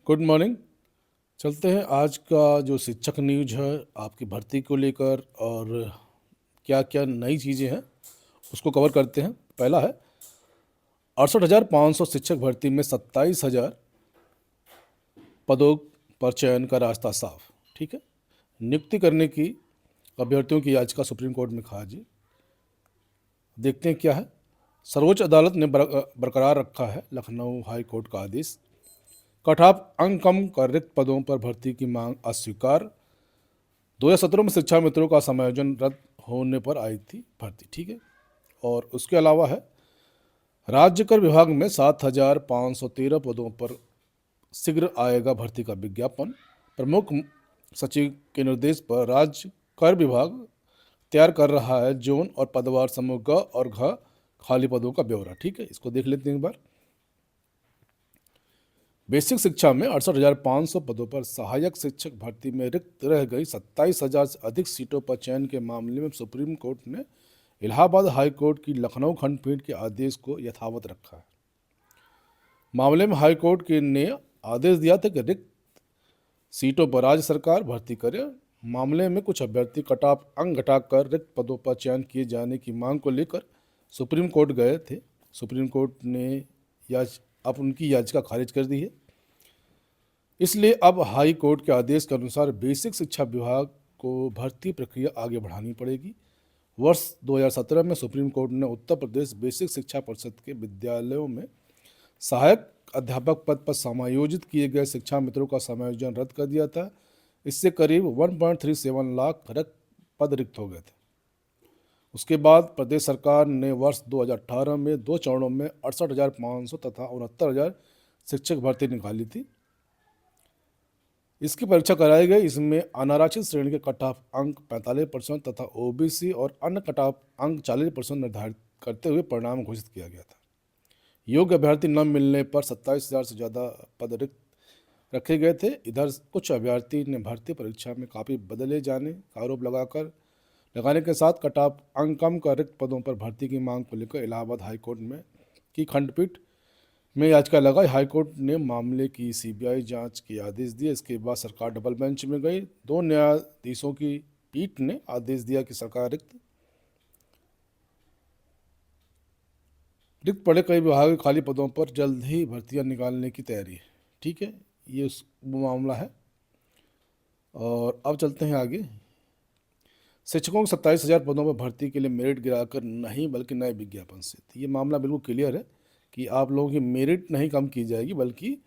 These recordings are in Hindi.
Good morning. चलते हैं आज का जो शिक्षक न्यूज है आपकी भर्ती को लेकर, और क्या क्या नई चीज़ें हैं उसको कवर करते हैं। पहला है 68,500 शिक्षक भर्ती में 27,000 पदों पर चयन का रास्ता साफ। ठीक है, नियुक्ति करने की अभ्यर्थियों की याचिका सुप्रीम कोर्ट में खारिज। देखते हैं क्या है। सर्वोच्च अदालत ने बरकरार रखा है लखनऊ हाई कोर्ट का आदेश। कटऑफ अंक कम कर रिक्त पदों पर भर्ती की मांग अस्वीकार। 2017 में शिक्षा मित्रों का समायोजन रद्द होने पर आई थी भर्ती। ठीक है, और उसके अलावा है राज्य कर विभाग में 7,513 पदों पर शीघ्र आएगा भर्ती का विज्ञापन। प्रमुख सचिव के निर्देश पर राज्य कर विभाग तैयार कर रहा है जोन और पदवार समूह ग और घ खाली पदों का ब्यौरा। ठीक है, इसको देख लेते हैं एक बार। बेसिक शिक्षा में 68,500 पदों पर सहायक शिक्षक भर्ती में रिक्त रह गई 27,000 से अधिक सीटों पर चयन के मामले में सुप्रीम कोर्ट ने इलाहाबाद हाई कोर्ट की लखनऊ खंडपीठ के आदेश को यथावत रखा है। मामले में हाई कोर्ट ने आदेश दिया था कि रिक्त सीटों पर राज्य सरकार भर्ती करे। मामले में कुछ अभ्यर्थी कटऑफ अंक घटाकर रिक्त पदों पर चयन किए जाने की मांग को लेकर सुप्रीम कोर्ट गए थे। सुप्रीम कोर्ट ने अब उनकी याचिका खारिज कर दी है। इसलिए अब हाई कोर्ट के आदेश के अनुसार बेसिक शिक्षा विभाग को भर्ती प्रक्रिया आगे बढ़ानी पड़ेगी। वर्ष 2017 में सुप्रीम कोर्ट ने उत्तर प्रदेश बेसिक शिक्षा परिषद के विद्यालयों में सहायक अध्यापक पद पर समायोजित किए गए शिक्षा मित्रों का समायोजन रद्द कर दिया था। इससे करीब 1.37 लाख पद रिक्त हो गए थे। उसके बाद प्रदेश सरकार ने वर्ष 2018 में 2 चरणों में 68,500 तथा 69,000 शिक्षक भर्ती निकाली थी। इसकी परीक्षा कराई गई। इसमें अनारक्षित श्रेणी के कट ऑफ अंक 45% तथा ओबीसी और अन्य कट ऑफ अंक 40% निर्धारित करते हुए परिणाम घोषित किया गया था। योग्य अभ्यर्थी न मिलने पर 27,000 से ज़्यादा पद रिक्त रखे गए थे। इधर कुछ अभ्यर्थी ने भर्ती परीक्षा में काफ़ी बदले जाने का आरोप लगाने के साथ कट ऑफ अंक कम कर रिक्त पदों पर भर्ती की मांग को लेकर इलाहाबाद हाईकोर्ट में की खंडपीठ में याचिका लगाई। हाईकोर्ट ने मामले की सीबीआई जांच के आदेश दिए। इसके बाद सरकार डबल बेंच में गई। 2 न्यायाधीशों की पीठ ने आदेश दिया कि सरकार रिक्त पड़े कई विभागीय खाली पदों पर जल्द ही भर्तियां निकालने की तैयारी है। ठीक है, ये वो मामला है। और अब चलते हैं आगे। शिक्षकों को 27,000 पदों पर भर्ती के लिए मेरिट गिराकर नहीं बल्कि नए विज्ञापन से। तो ये मामला बिल्कुल क्लियर है कि आप लोगों की मेरिट नहीं कम की जाएगी बल्कि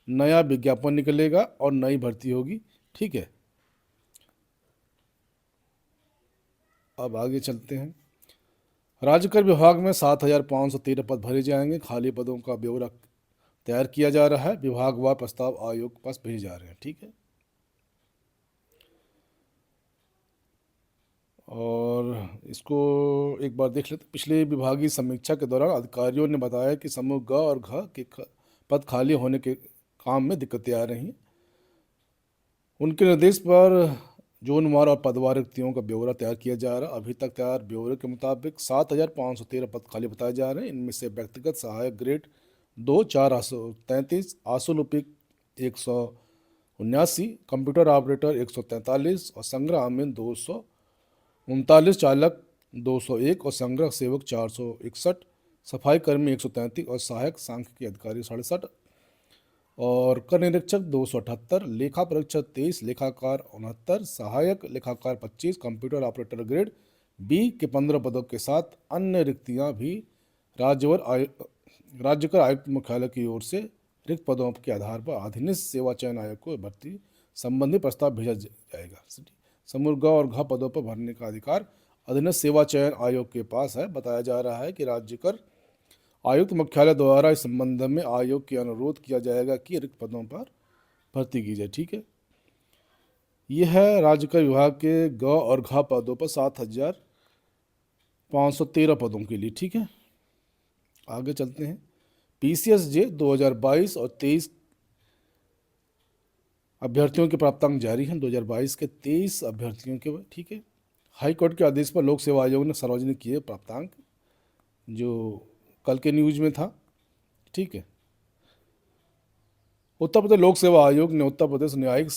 नया विज्ञापन निकलेगा और नई भर्ती होगी। ठीक है, अब आगे चलते हैं। राज्य कर विभाग में 7,513 पद भरे जाएंगे। खाली पदों का ब्यौरा तैयार किया जा रहा है। विभागवार प्रस्ताव आयोग के पास भेजे जा रहे हैं। ठीक है, और इसको एक बार देख लेते। पिछले विभागीय समीक्षा के दौरान अधिकारियों ने बताया कि समूह ग और घ के पद खाली होने के काम में दिक्कतें आ रही हैं। उनके निर्देश पर जोनवार और पदवार रिक्तियों का ब्यौरा तैयार किया जा रहा है। अभी तक तैयार ब्यौरे के मुताबिक 7,513 पद खाली बताए जा रहे हैं। इनमें से व्यक्तिगत सहायक ग्रेड 2 433, आशुलिपिक 179, कंप्यूटर ऑपरेटर 143 और संग्रह अमीन 239, चालक 201 और संग्रह सेवक 461, सफाई कर्मी 133 और सहायक सांख्यिकी अधिकारी 67 और कर निरीक्षक 278, लेखा परीक्षक 23, लेखाकार 69, सहायक लेखाकार 25, कंप्यूटर ऑपरेटर ग्रेड बी के 15 पदों के साथ अन्य रिक्तियां भी राज्य कर आयुक्त मुख्यालय की ओर से रिक्त पदों के आधार पर अधीनस्थ सेवा चयन आयोग को भर्ती संबंधी प्रस्ताव भेजा जाएगा। समूह ग और घ पदों पर भरने का अधिकार अधीनस्थ सेवा चयन आयोग के पास है। बताया जा रहा है कि राज्य कर आयुक्त मुख्यालय द्वारा इस संबंध में आयोग के अनुरोध किया जाएगा कि रिक्त पदों पर भर्ती की जाए। ठीक है, यह है राज्य कर विभाग के ग और घ पदों पर 7,513 पदों के लिए। ठीक है, आगे चलते हैं। PCSJ 2022 और 23 अभ्यर्थियों के प्राप्तांक जारी हैं। 2022 के 23 अभ्यर्थियों के। ठीक है, हाई कोर्ट के आदेश पर लोक सेवा आयोग ने सार्वजनिक किए प्राप्तांक, जो कल के न्यूज में था। ठीक है, उत्तर प्रदेश लोक सेवा आयोग ने उत्तर प्रदेश न्यायिक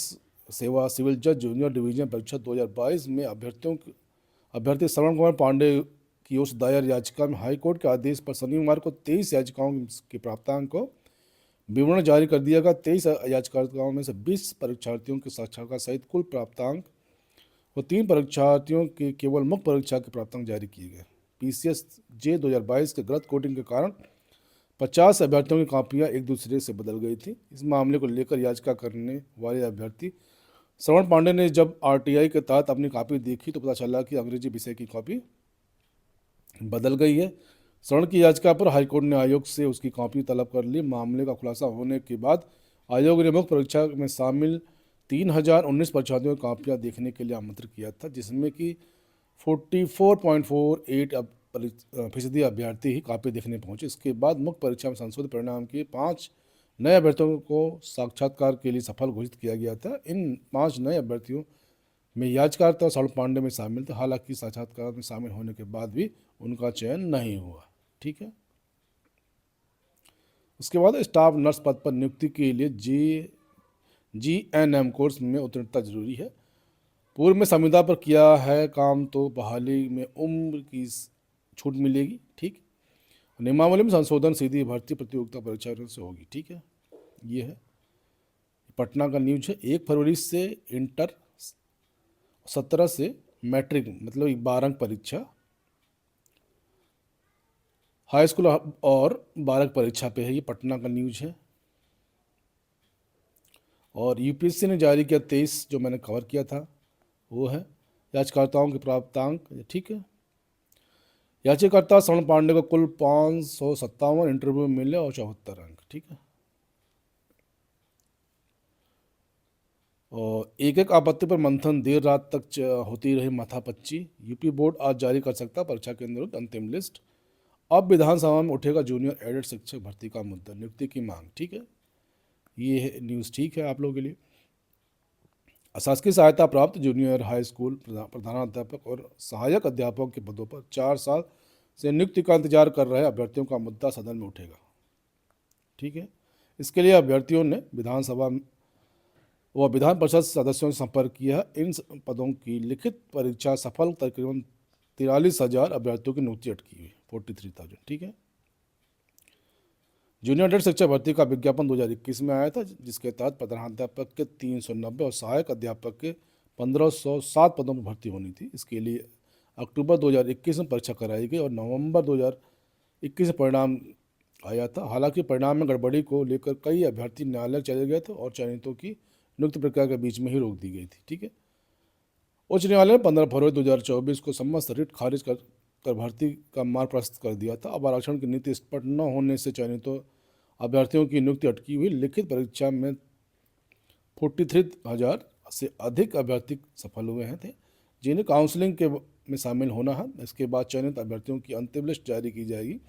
सेवा सिविल जज जूनियर डिवीजन परीक्षा 2022 में अभ्यर्थी श्रवण कुमार पांडे की ओर से दायर याचिका में हाईकोर्ट के आदेश पर शनिवार को 23 याचिकाओं के प्राप्तांक को विवरण जारी कर दिया गया। 23 याचिकाओं में से 20 परीक्षार्थियों के साक्षात्कार सहित कुल प्राप्तांक और 3 परीक्षार्थियों के केवल मुख्य परीक्षा के प्राप्तांक जारी किए गए। PCS जे 2022 के गलत कोडिंग के कारण 50 अभ्यर्थियों की कॉपियां एक दूसरे से बदल गई थी। इस मामले को लेकर याचिका करने वाले अभ्यर्थी श्रवण पांडे ने जब RTI के तहत अपनी कॉपी देखी तो पता चला कि अंग्रेजी विषय की कॉपी बदल गई है। श्रवण की याचिका पर हाईकोर्ट ने आयोग से उसकी कॉपी तलब कर ली। मामले का खुलासा होने के बाद आयोग ने मुख्य परीक्षा में शामिल 3019 परीक्षार्थियों की कॉपियाँ देखने के लिए आमंत्रित किया था, जिसमें कि 44.48% अभ्यर्थी ही कॉपी देखने पहुंचे। इसके बाद मुख्य परीक्षा में संशोधित परिणाम के 5 नए अभ्यर्थियों को साक्षात्कार के लिए सफल घोषित किया गया था। इन 5 नए अभ्यर्थियों में याचिकाकर्ता श्रवण पांडे में शामिल थे। हालांकि साक्षात्कार में शामिल होने के बाद भी उनका चयन नहीं हुआ। ठीक है। उसके बाद स्टाफ नर्स पद पर नियुक्ति के लिए GNM कोर्स में उत्तीर्णता जरूरी है। पूर्व में संविदा पर किया है काम तो बहाली में उम्र की छूट मिलेगी। ठीक। नियमावली में संशोधन सीधी भर्ती प्रतियोगिता परीक्षा से होगी। ठीक है। ये है पटना का न्यूज है। 1 फरवरी से इंटर, 17 से मैट्रिक मतलब 12 अंक परीक्षा, हाई स्कूल और 12 परीक्षा पे है। ये पटना का न्यूज है। और UPSC ने जारी किया 23 जो मैंने कवर किया था वो है याचिकाकर्ताओं के प्राप्तांक। ठीक है। याचिकाकर्ता श्रवण पांडे को कुल 557 इंटरव्यू में मिले और 74 अंक। ठीक है। और एक आपत्ति पर मंथन, देर रात तक होती रही माथापच्ची। यूपी बोर्ड आज जारी कर सकता परीक्षा केंद्र अंतिम लिस्ट। अब विधानसभा में उठेगा जूनियर एडेड शिक्षक भर्ती का मुद्दा, नियुक्ति की मांग। ठीक है। ये है न्यूज़। ठीक है आप लोगों के लिए। शासकीय सहायता प्राप्त जूनियर हाई स्कूल प्रधानाध्यापक और सहायक अध्यापकों के पदों पर 4 साल से नियुक्ति का इंतजार कर रहे अभ्यर्थियों का मुद्दा सदन में उठेगा। ठीक है। इसके लिए अभ्यर्थियों ने विधानसभा व विधान परिषद सदस्यों से संपर्क किया। इन पदों की लिखित परीक्षा सफल तकरीबन 43,000 अभ्यर्थियों की नियुक्ति अटकी हुई, 43,000। ठीक है। जूनियर एडेड शिक्षक भर्ती का विज्ञापन 2021 में आया था, जिसके तहत प्रधानाध्यापक के 390 और सहायक अध्यापक के 1507 पदों पर भर्ती होनी थी। इसके लिए अक्टूबर 2021 में परीक्षा कराई गई और नवंबर 2021 में परिणाम आया था। हालांकि परिणाम में गड़बड़ी को लेकर कई अभ्यर्थी न्यायालय चले गए थे और चयनितों की नियुक्ति प्रक्रिया के बीच में ही रोक दी गई थी। ठीक है। उच्च न्यायालय ने 15 फरवरी 2024 को समस्त रिट खारिज कर भर्ती का मार्ग प्रशस्त कर दिया था। अब आरक्षण की नीति स्पष्ट न होने से चयनितों अभ्यर्थियों की नियुक्ति अटकी हुई। लिखित परीक्षा में 43,000 से अधिक अभ्यर्थी सफल हुए हैं थे, जिन्हें काउंसलिंग के में शामिल होना है। इसके बाद चयनित अभ्यर्थियों की अंतिम लिस्ट जारी की जाएगी।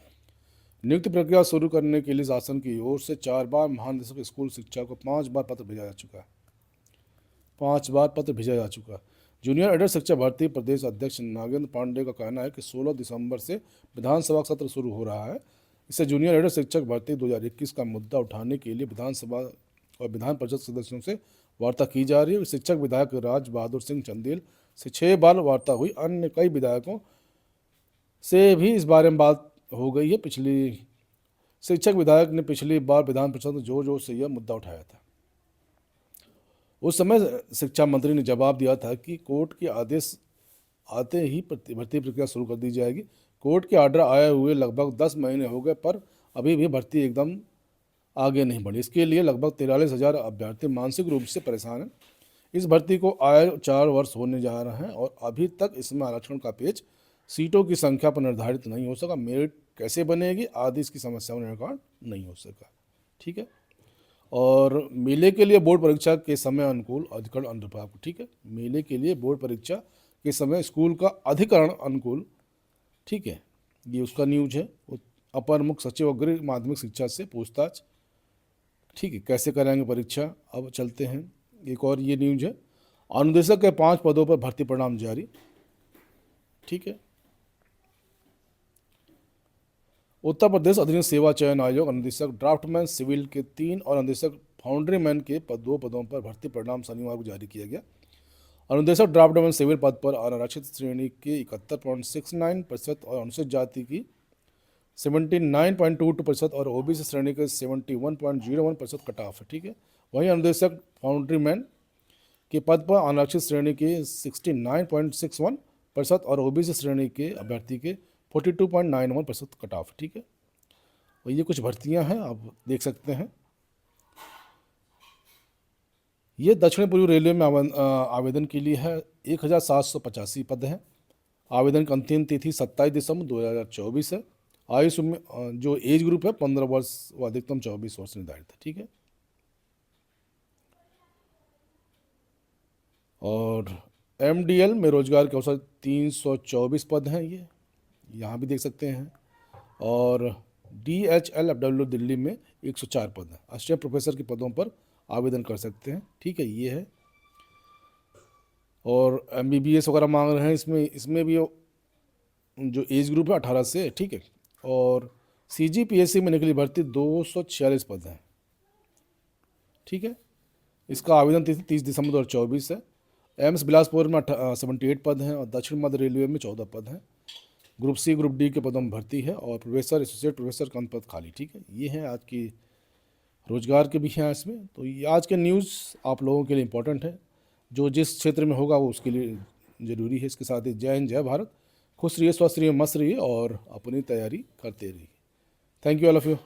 नियुक्ति प्रक्रिया शुरू करने के लिए शासन की ओर से 4 बार महानिदेशक स्कूल शिक्षा को 5 बार पत्र भेजा जा चुका है। 5 बार पत्र भेजा जा चुका है। जूनियर एडेड शिक्षक भर्ती प्रदेश अध्यक्ष नागेंद्र पांडे का कहना है कि 16 दिसंबर से विधानसभा सत्र शुरू हो रहा है। इससे जूनियर एडेड शिक्षक भर्ती 2021 का मुद्दा उठाने के लिए विधानसभा और विधान परिषद सदस्यों से वार्ता की जा रही है। शिक्षक विधायक राज बहादुर सिंह चंदेल से 6 बार वार्ता हुई। अन्य कई विधायकों से भी इस बारे में बात हो गई है। शिक्षक विधायक ने पिछली बार विधान परिषद में जोर जोर से यह मुद्दा उठाया था। उस समय शिक्षा मंत्री ने जवाब दिया था कि कोर्ट के आदेश आते ही भर्ती प्रक्रिया शुरू कर दी जाएगी। कोर्ट के ऑर्डर आए हुए लगभग 10 महीने हो गए, पर अभी भी भर्ती एकदम आगे नहीं बढ़ी। इसके लिए लगभग 43,000 अभ्यर्थी मानसिक रूप से परेशान हैं। इस भर्ती को आए 4 वर्ष होने जा रहे हैं और अभी तक इसमें आरक्षण का पेच सीटों की संख्या पर निर्धारित नहीं हो सका। मेरिट कैसे बनेगी आदि इसकी समस्याओं में रिकॉर्ड नहीं हो सका। ठीक है। और मेले के लिए बोर्ड परीक्षा के समय अनुकूल अधिकरण अनुभाग। ठीक है। मेले के लिए बोर्ड परीक्षा के समय स्कूल का अधिकरण अनुकूल। ठीक है। ये उसका न्यूज है। अपर मुख्य सचिव और गृह माध्यमिक शिक्षा से पूछताछ। ठीक है। कैसे कराएंगे परीक्षा, अब चलते हैं। एक और ये न्यूज है, अनुदेशक के 5 पदों पर भर्ती परिणाम जारी। ठीक है। उत्तर प्रदेश अधीन सेवा चयन आयोग अनुदेशक ड्राफ्टमैन सिविल के 3 और अनुदेशक फाउंड्री मैन के 2 पदों पर भर्ती परिणाम शनिवार को जारी किया गया। अनुदेशक ड्राफ्ट एवं सिविल पद पर अनारक्षित श्रेणी के 71.69% और अनुसूचित जाति की 79.22% और ओबीसी श्रेणी के 71.01% कट ऑफ है। ठीक है। वहीं अनुदेशक फाउंड्री मैन के पद पर अनारक्षित श्रेणी के 69.61% और ओबीसी श्रेणी के अभ्यर्थी के 42.91% कट ऑफ। ठीक है। और ये कुछ भर्तियां हैं, आप देख सकते हैं। ये दक्षिण पूर्व रेलवे में आवेदन के लिए है। 1785 पद हैं। आवेदन की अंतिम तिथि 27 दिसंबर 2024 है। आयु में जो एज ग्रुप है 15 वर्ष व अधिकतम 24 वर्ष निर्धारित है। ठीक है। और MDL में रोजगार के अवसर 324 पद हैं, ये यहाँ भी देख सकते हैं। और DHLFW दिल्ली में 104 पद हैं। असिस्टेंट प्रोफेसर के पदों पर आवेदन कर सकते हैं। ठीक है, ये है। और MBBS वगैरह मांग रहे हैं, इसमें भी जो एज ग्रुप है 18 से। ठीक है। और CGPSC में निकली भर्ती 246 पद हैं। ठीक है। इसका आवेदन तिथि 30 दिसंबर 2024 है। एम्स बिलासपुर में 78 पद हैं और दक्षिण मध्य रेलवे में 14 पद हैं। ग्रुप C ग्रुप D के पदों में भर्ती है और प्रोफेसर एसोसिएट प्रोफेसर का पद खाली। ठीक है। ये हैं आज की रोजगार के भी हैं इसमें। तो ये आज के न्यूज़ आप लोगों के लिए इम्पोर्टेंट है। जो जिस क्षेत्र में होगा वो उसके लिए ज़रूरी है। इसके साथ ही जय हिंद, जय भारत। खुश रहिए, स्वस्थ रहिए, मस्त रहिए और अपनी तैयारी करते रहिए। Thank you all of you.